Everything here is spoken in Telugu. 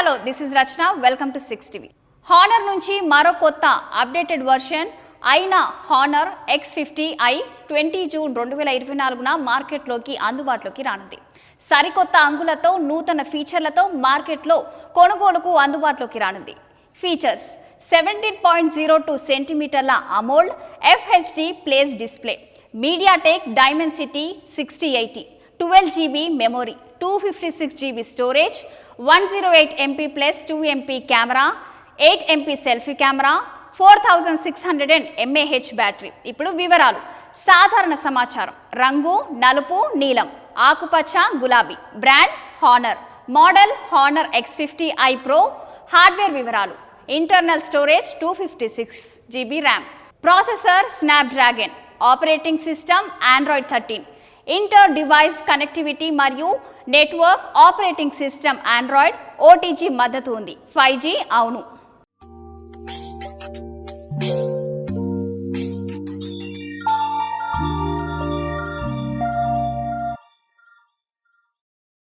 Hello this is Rachana welcome to 6 TV. Honour నుంచి మరో కొత్త అప్డేటెడ్ వర్షన్ అయిన హానర్ X50i 20 జూన్ 2024న మార్కెట్లోకి అందుబాటులోకి రానుంది. సరికొత్త అంగులతో నూతన ఫీచర్లతో మార్కెట్లో కొనుగోలుకు అందుబాటులోకి రానుంది. ఫీచర్స్ 17.02 సెంటీమీటర్ల AMOLED FHD plus display, MediaTek Dimensity 6080, 12GB memory, 256GB storage, 108 MP plus 2 MP camera, 8 MP selfie camera, 4600 mAh battery. ఇప్పుడు వివరాలు. సాధారణ సమాచారం. రంగు నలుపు నీలం, ఆకుపచ్చ గులాబీ. Brand Honor. Model Honor X50i Pro. Hardware వివరాలు. Internal storage 256GB RAM. Processor Snapdragon. Operating system Android 13. Inter device connectivity మరియు network operating system Android, OTG మద్దతు ఉంది. 5G అవును.